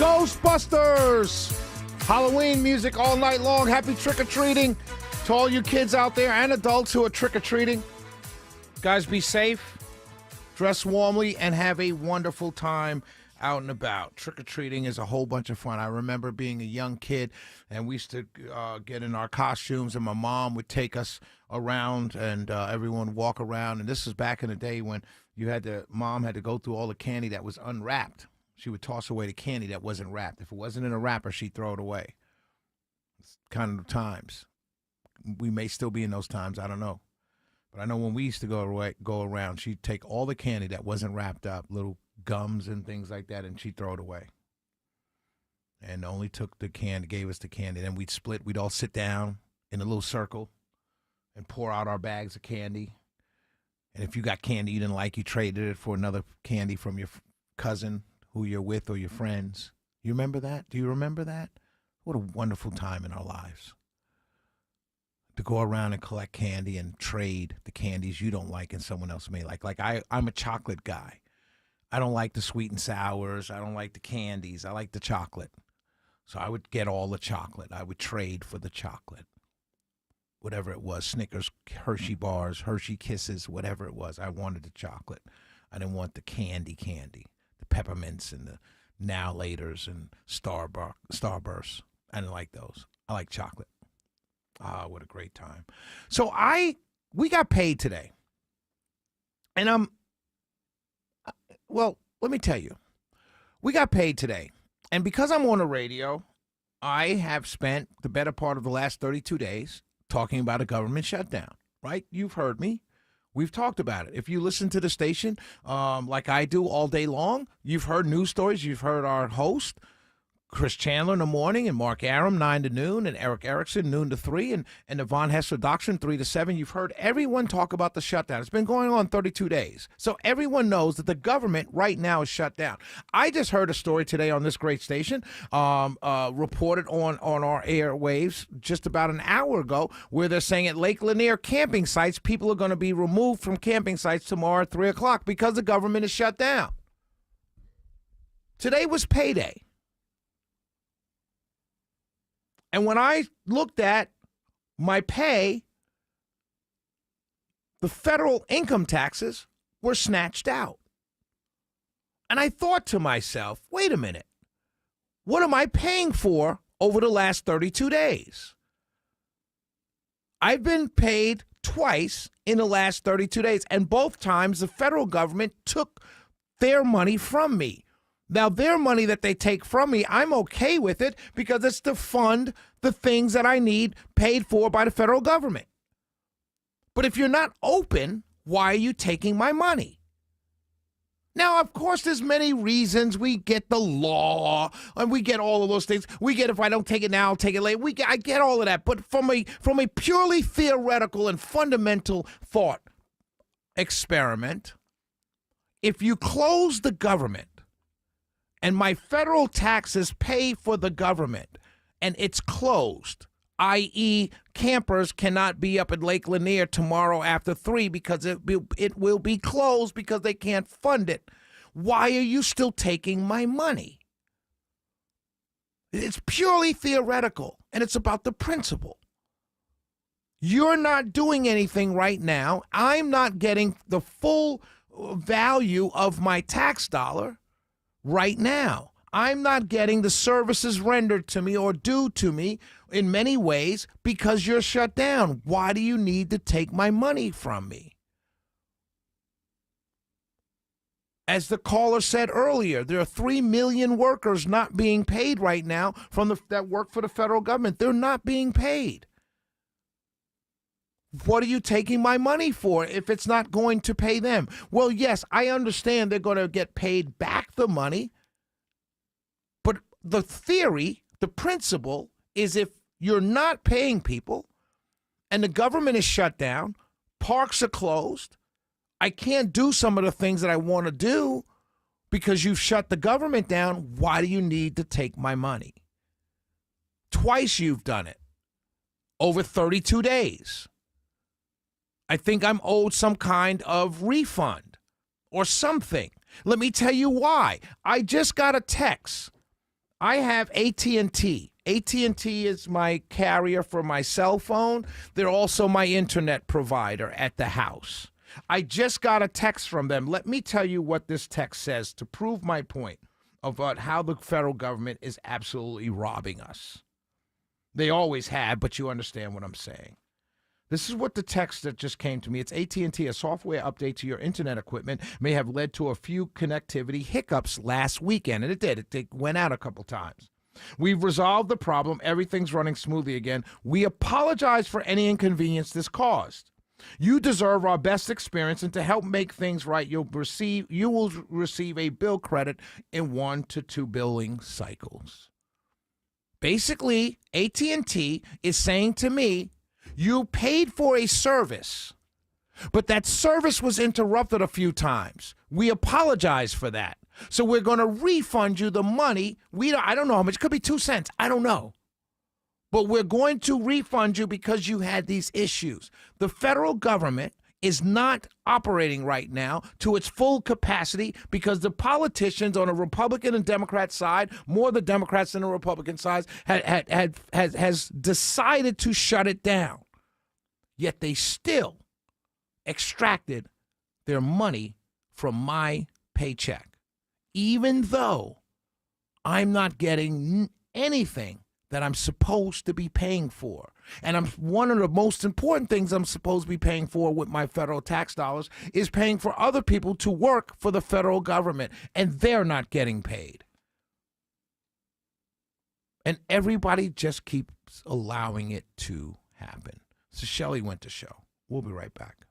Ghostbusters! Halloween music all night long. Happy trick-or-treating to all you kids out there and adults who are trick-or-treating. Guys, be safe, dress warmly, and have a wonderful time out and about. Trick-or-treating is a whole bunch of fun. I remember being a young kid, and we used to get in our costumes, and my mom would take us around, and everyone would walk around. And this is back in the day when mom had to go through all the candy that was unwrapped. She would toss away the candy that wasn't wrapped. If it wasn't in a wrapper, she'd throw it away. It's kind of times. We may still be in those times. I don't know. But I know when we used to go around, she'd take all the candy that wasn't wrapped up, little gums and things like that, and she'd throw it away. And only took the candy, gave us the candy. Then we'd split. We'd all sit down in a little circle and pour out our bags of candy. And if you got candy you didn't like, you traded it for another candy from your cousin who you're with or your friends. You remember that? Do you remember that? What a wonderful time in our lives. To go around and collect candy and trade the candies you don't like and someone else may like. Like I'm a chocolate guy. I don't like the sweet and sours. I don't like the candies. I like the chocolate. So I would get all the chocolate. I would trade for the chocolate. Whatever it was, Snickers, Hershey bars, Hershey Kisses, whatever it was. I wanted the chocolate. I didn't want the candy. The peppermints and the now laters and Starbursts. I didn't like those. I like chocolate. Ah, what a great time. So we got paid today. And well, let me tell you. We got paid today. And because I'm on the radio, I have spent the better part of the last 32 days talking about a government shutdown, right? You've heard me. We've talked about it. If you listen to the station like I do all day long, you've heard news stories. You've heard our host, Chris Chandler, in the morning, and Mark Aram, 9 to noon, and Eric Erickson, noon to 3, and the Von Hessler Doctrine, 3 to 7. You've heard everyone talk about the shutdown. It's been going on 32 days. So everyone knows that the government right now is shut down. I just heard a story today on this great station, reported on our airwaves just about an hour ago, where they're saying at Lake Lanier camping sites, people are going to be removed from camping sites tomorrow at 3 o'clock because the government is shut down. Today was payday. And when I looked at my pay, the federal income taxes were snatched out. And I thought to myself, wait a minute, what am I paying for over the last 32 days? I've been paid twice in the last 32 days, and both times the federal government took their money from me. Now, their money that they take from me, I'm okay with it because it's to fund the things that I need paid for by the federal government. But if you're not open, why are you taking my money? Now, of course, there's many reasons. We get the law, and we get all of those things. We get if I don't take it now, I'll take it later. I get all of that. But from a purely theoretical and fundamental thought experiment, if you close the government, and my federal taxes pay for the government, and it's closed, i.e. campers cannot be up at Lake Lanier tomorrow after 3 because it will be closed because they can't fund it. Why are you still taking my money? It's purely theoretical, and it's about the principle. You're not doing anything right now. I'm not getting the full value of my tax dollar right now. I'm not getting the services rendered to me or due to me in many ways because you're shut down. Why do you need to take my money from me? As the caller said earlier, there are 3 million workers not being paid right now that work for the federal government. They're not being paid. What are you taking my money for if it's not going to pay them? Well, yes, I understand they're going to get paid back the money. But the theory, the principle, is if you're not paying people and the government is shut down, parks are closed, I can't do some of the things that I want to do because you've shut the government down, why do you need to take my money? Twice you've done it over 32 days. I think I'm owed some kind of refund or something. Let me tell you why. I just got a text I have AT&T. AT&T is my carrier for my cell phone. They're also my internet provider at the house. I just got a text from them. Let me tell you what this text says to prove my point about how the federal government is absolutely robbing us. They always have, but you understand what I'm saying. This is what the text that just came to me. It's AT&T. A software update to your internet equipment may have led to a few connectivity hiccups last weekend. And it did. It went out a couple times. We've resolved the problem. Everything's running smoothly again. We apologize for any inconvenience this caused. You deserve our best experience, and to help make things right, you will receive a bill credit in 1 to 2 billing cycles. Basically, AT&T is saying to me, you paid for a service, but that service was interrupted a few times. We apologize for that. So we're going to refund you the money. I don't know how much. It could be 2 cents. I don't know. But we're going to refund you because you had these issues. The federal government is not operating right now to its full capacity because the politicians on the Republican and Democrat side, more the Democrats than the Republican sides, has decided to shut it down. Yet they still extracted their money from my paycheck, even though I'm not getting anything that I'm supposed to be paying for. And one of the most important things I'm supposed to be paying for with my federal tax dollars is paying for other people to work for the federal government, and they're not getting paid. And everybody just keeps allowing it to happen. So Shelley went to show. We'll be right back.